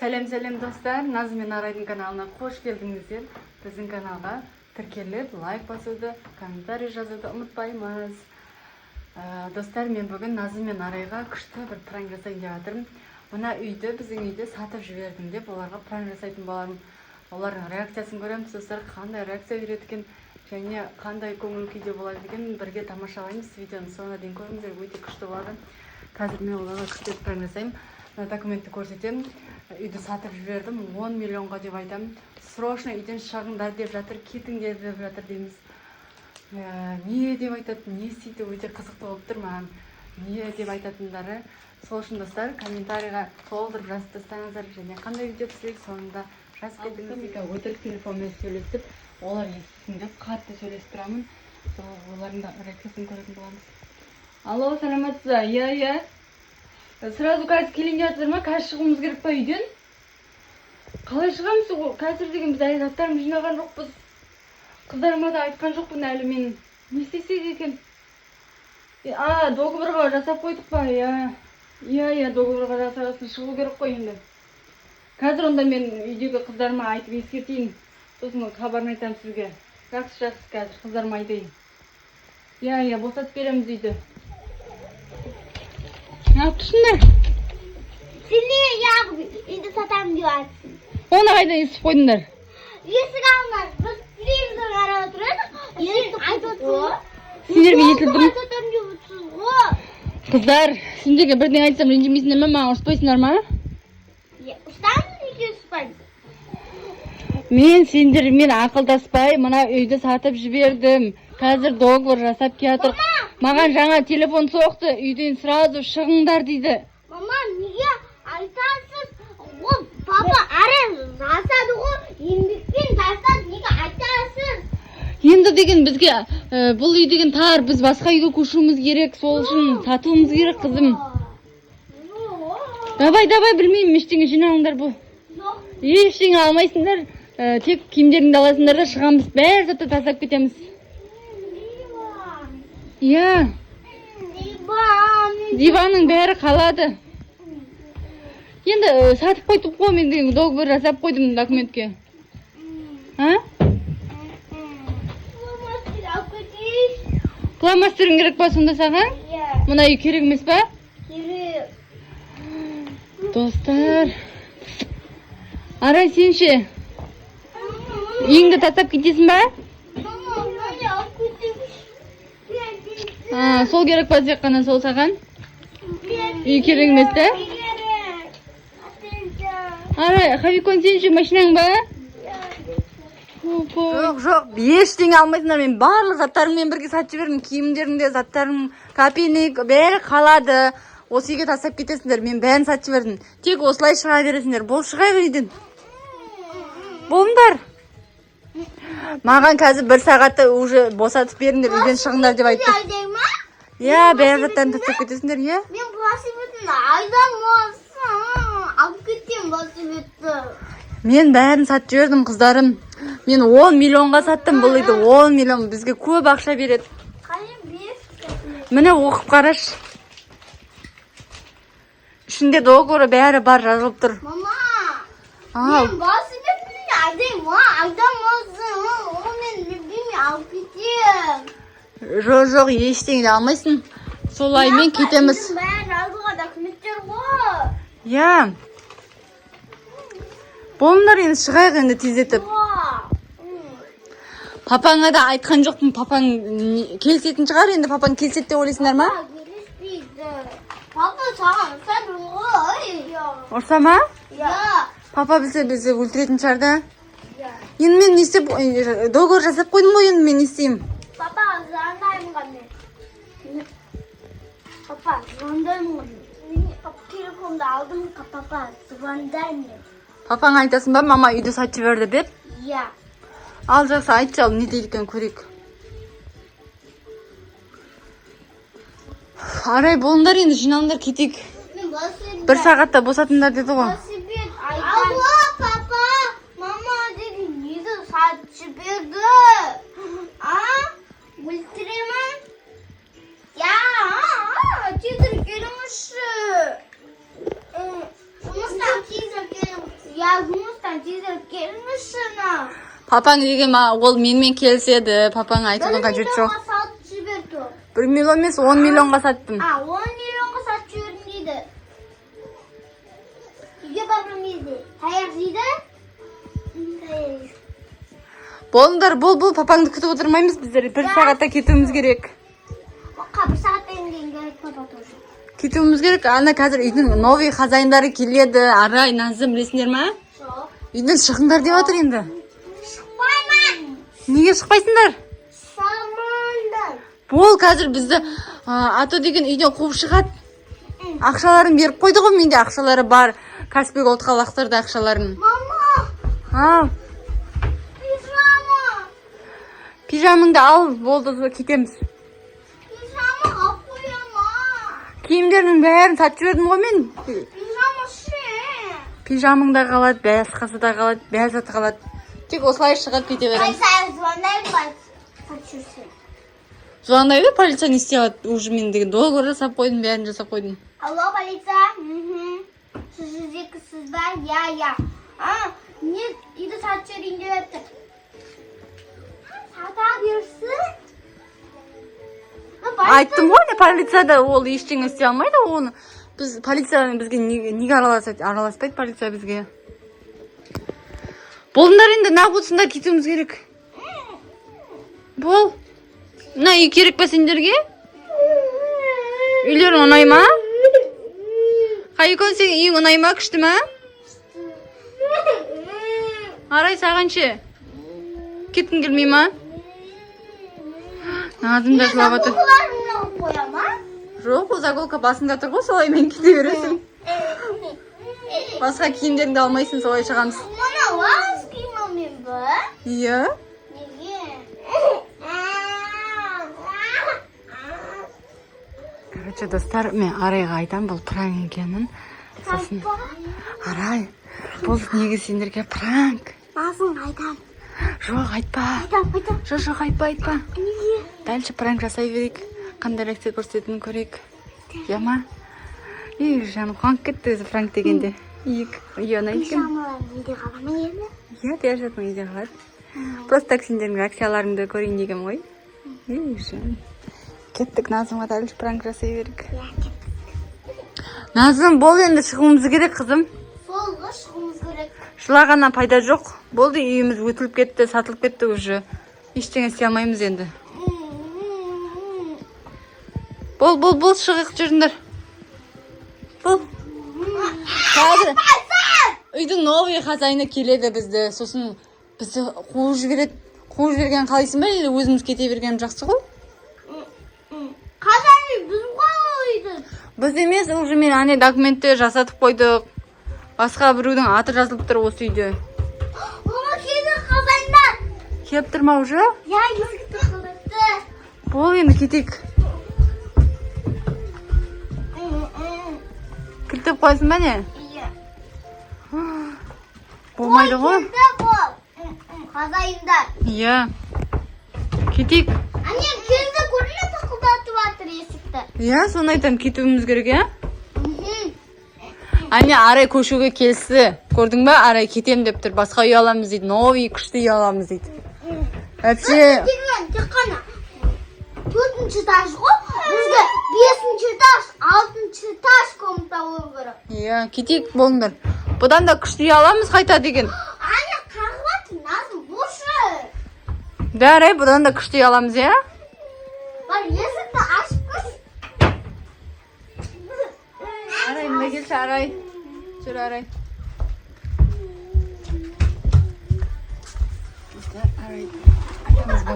Сәлем достар, Назым мен Арайдың каналына қош келдіңіздер. Біздің каналға тіркеліп, лайк басуды, комментарий жазуды ұмытпаймыз. Достар, мен бүгін Назым мен Арайға күшті бір пранк жасайын деп жатырмын. Мына үйді, біздің үйді сатып жібердім деп, оларға пранк жасайтын болармын. Олардың реакциясын көреміз, достар, қандай реакция береді екен, және қандай көңіл күйде болады екен, бірге тамашалаймыз. Видеоны соңына дейін көріңіздер, өте күшті болады. Қазір мен оларға күшті пранк жасаймын. Документті көрсетемін. Үйді сатып жібердім, 10 миллионға деп айтамын. Срочно үйден шығыңдар деп жатыр, кетіңдер деп жатыр дейміз. Не деп айтады, не істейді, өте қызықты болып тұр маған. Не деп айтатындары. Сол үшін достар, комментарийға толтырып жазып тастаңыздар, және қандай видео түсірейік соңында жазып кетіңіздер. Өтірік телефонмен сөйлесіп, олар естісін деп қатты сөйлесіп тұрамын. Олардың да реакциясын көретін боламыз. Алло, саламатсыздар? Иә. Сразу қазір келейін деп жатыр ма? Қазір шығуымыз керек па үйден? Қалай шығамыз? Қазір деген біз әлі заттарымызды жинаған жоқпыз. Қыздарыма да айтқан жоқпын әлі мен. Не істесек екен? Договорға жасап қойдық па? Иә, договорға жасағасын шығу керек қой енді. Қазір онда мен үйдегі қыздарыма айтып ескертейін. Сосын хабарын айтамын сізге. Жақсы, қазір қыздарыма айтайын. Иә, босатып береміз үйді. Ne yaptın? Seni ya idi satam diyorsun. Ona kaydan isip koydunlar. Esik almaz. Biz filmden ara oturuyoruz. Esik aytotsun. Sizlerge yetildim. Aytotam diyorsunuz go. Kızlar, sizlerge birden aytsam rencimeysinler mi? Bana ұрыспайсыңдар ма? Ұстаңыз неге ұспаймыз? Мен ақылдаспай мына үйді сатып жібердім. Қазір договор жасап келатыр. Маған жаңа телефон соқты. Үйден сразу шығыңдар дейді. Мама, неге айтасыз? О, папа, әрі жасады ғой. Еңбекпен жасады. Неге айтасыз? Енді деген бізге бұл үй деген тар. Біз басқа үйге көшуіміз керек. Сол үшін сатуымыз керек, қызым. Давай, білмеймін. Ештеңе жинаңдар бұл. Ештеңе алмайсыңдар. Тек киімдеріңді аласыңдар да шығамыз. Бәрі затты тастап кетеміз. Иә. Диванның бәрі қалады. Енді сатып қойдым ғой, мен деген договор жасап қойдым документке. Фломастерің керек па сонда саған? Мына үй керек емес па? Керек. Достар. Арай, сен ше? Үйіңді тастап кетесің ба? Сол керек па тек қана сол саған? Үй керек емес та? Арай, Хавикон, сен ше машинаң ба? Жоқ, ештеңе алмайсыңдар. Мен барлық заттарыңмен бірге сатып жібердім. Киімдеріңде, заттарың, капиник, бәрі қалады. Осы үйге тастап кетесіңдер. Мен бәрін сатып жібердім. Тек осылай шыға бересіңдер. Бол, шыға берейдін. Болыңдар. Маған қазір 1 сағатта уже босатып беріңдер, үйден шығыңдар деп айтты. Иә, бәрі заттарын тастап кетесіңдер, иә? Мен велосипедін айдан алып кетем велосипедті. Мен бәрін сатып жібердім, қыздарым. Мен 10 миллионға саттым бұл үйді, 10 миллион. Бізге көп ақша береді. Міне оқып қараш. Ішінде договоры бәрі бар, жазылып тұр. Мама, мен велосипедін айдайым, айдан мен любимый алып кетем. Жоқ, ештеңе алмайсың. Солаймен кетеміз. Бәрі жазуға документтер ғой. Иә. Болыңдар, енді шығайық енді тездетіп. Папаңа да айтқан жоқпын, папаң келсетін шығар, енді папаң келсет деп ойлайсыңдар ма? Келіспейді. Папа саған ұрсады ғой. Ұрса ма? Иә. Папа білсе бізді өлтіретін шығар да? Енді мен не істеп, договор жасап қойдым ғой, енді мен не істеймін? Папа, звондаймын ғана. Папа, звондаймын ғана. Телефонды алдым, папа, звондаймын. Папаңа айтасың ба, мама үйді сатып жіберді деп? Иә. Ал жақсы, айтшы, ал не дейді екен көрейік. Арай, болыңдар енді, жинаңдар, кетейік. 1 сағатта босатыңдар деді ғой. Алло, папа, мама dedi неді сатып жіберді? Өлтіремін? Тезір келіңізші. Жұмыстан тезір келіңіз. Ya жұмыстан тезірек келіңізші. Папаң үйге ол менімен келіседі. Папаң айтудың қажеті жоқ. 1 миллионға сатып жіберді. 1 миллион емес, 10 миллионға саттым. 10 миллионға сатып жібердім дейді. Үйге барғым еді. Таяқ жейді? Болыңдар, бұл папаңды күтіп отырмаймыз біздер. 1 сағатта кетуіміз керек. Баққа 1 сағаттан кейін керек папа тоже. Кетуіміз керек. Ана қазір үйдің новый хозяиндары келеді. Арай, Назым, білесіңдер ма? Жоқ. Үйден шығыңдар деп отыр енді. Шықпаймын. Неге шықпайсыңдар? Самандар. Бол қазір бізді Ато деген үйден қуып шығады. Ақшаларын беріп қойды ғой, менде ақшалары бар. Каспий Голдқа лақтырды ақшаларын. Мама, пижама. Пижамыңды ал, болды, кетеміз. Пижама алып қояма. Киімдердің бәрін сатып жібердім ғой мен. Пижама ше. Пижамың да қалады, басқасы да қалады, бәрі қалады. Тек осылай шығып кете береміз. Полицияға звондаймын ба? Сатып Звондайды, полиция не істейді? Уже мен деген договор жасап қойдым, бәрін жасап қойдым. Алло, полиция. Сіз жекісіз ба? Я. Не үйді сатып жіберейін деп епті. Сата берсін. Айттым ғой, полицияда ол ештеңе істей алмайды, оны. Полиция бізге неге араласпайды, полиция бізге. Болыңдар енді, нағылсыңдар, кетуіміз керек. Бол. На, үй керек па сендерге? Үйлер ұнай ма? Қайкон, сен үйің ұнай ма, күшті ма? Арай, сағаншы? Кеткің келмей ма? Назым да жылап отыр. Заколкаларымды алып қояма? Жоқ, ол заколка басында тұр ғой, солай мен кете бересің. Басқа киімдеріңді алмайсың, солай шығамыз. Мана лас киіміммен ба? Иә. Неге? Короче, достар, мен Арайға айтам, бұл пранк екенін. Сосын, Арай, бұл неге сендерге пранк? Назым айтам. Жоқ, айтпа. Айтам. Жоқ, айтпа. Неге? Дальше пранк жасай берейік. Қандай реакция көрсететінін көрейік. Иә ма? Жаным қуанып кетті өзі пранк дегенде. Ұнайды екен. Пижамалар неде қалама енді? Иә, бер жатың үйде қалады. Просто так сендердің акцияларыңды көрейін деген ғой. Жаным. Кеттік, Назымға дальше пранк жасай берейік. Назым, бол енді шығуымыз керек, қызым. Солға шығуымыз керек. Жылағаннан пайда жоқ. Болды, үйіміз өтіліп кетті, сатылып кетті уже. Ештеңе істей алмаймыз енді. Бол, шығық жүріңдер. Бол. Қазір үйдің новый хозяйны келеді бізді. Сосын бізді қуып жібереді. Қуып жіберген қалайсың ба? Или өзіміз кете берген жақсы ғой? Хозяйны біз қойды. Біз емес, уже мен ане документті жасатып қойдық. Басқа біреудің аты жазылып тұр осы үйде. Мама келді хозяйндар. Келіп тұр ма уже? Я есікті қылықты. Бол енді кетейік. Кілтіп қойсын ба не? Иә. Болмайды ғой? Келді бұл. Хозяйндар. Иә. Кетейік. Ане келді көріне тақылдатып атыр есікті. Иә, соны айтам, кетуіміз керек, иә? Ане Арай көшуге келсі. Көрдің ба? Арай кетем деп тұр. Басқа үй аламыз дейді. Новый күшті үй аламыз дейді. Әпше. Тек қана 4-ші этаж ғой. Бізге 5-ші этаж, 6-ші этаж комната болу керек. Иә, кетейік, болыңдар. Бұдан да күшті үй аламыз қайта деген. Ане қағып Назым бошы. Да, Арай, бұдан да күшті үй аламыз, иә? Бар есікті ашып көш. Арай, мына келші, Арай. Жүр, Арай. Арай, айтамыз ба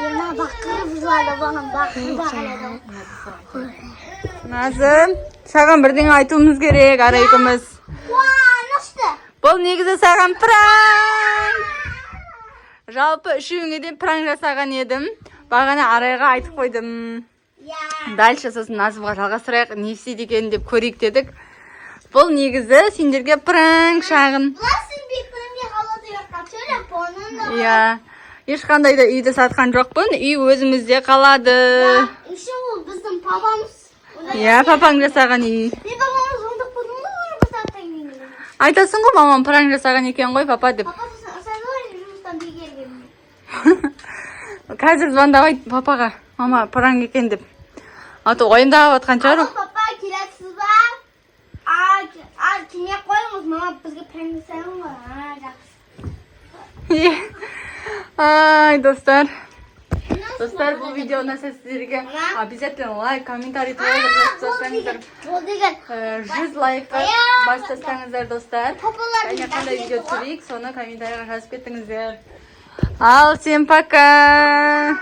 Ема бақырып жылады бағым, бақырып бағалады. Назым, саған бірдеңе айтуымыз керек, Арай екеуміз. Қуанышты. Бұл негізі саған пранк. Жалпы үшеуіңе де пранк жасаған едім. Бағана Арайға айтып қойдым. Дальше сосын Назымға жалғастырайық, не істейді екен деп көрейік дедік. Бұл негізі сендерге пранк шағын. Бұласын бекінімде қалады жаққа телефонын. Иә. Ешқандай да үйді сатқан жоқпын. Үй өзімізде қалады. Еще ол біздің папамыз. Иә, папаң жасаған үй. Папамыз айтасың ғой мамам пранк жасаған екен ғой папа деп. Папа sen var ya жұмыстан бегерген. Қазір звондап айт папаға. Мама пранк екен деп. А то ойындап жатқан шығар. Alo papa келесіз ба? Кеме қойыңыз, мама бізге пранк жасайын ғой. Жақсы. Ай, достар. Достар, бұл видео ұнаса сіздерге обязательно лайк, комментарий тастаңыздар. Ол деген 100 лайкқа бастасаңыздар, достар. папалар Және қандай видео түсірейік, соны комментарийға жазып кетіңіздер. Ал, всем пока!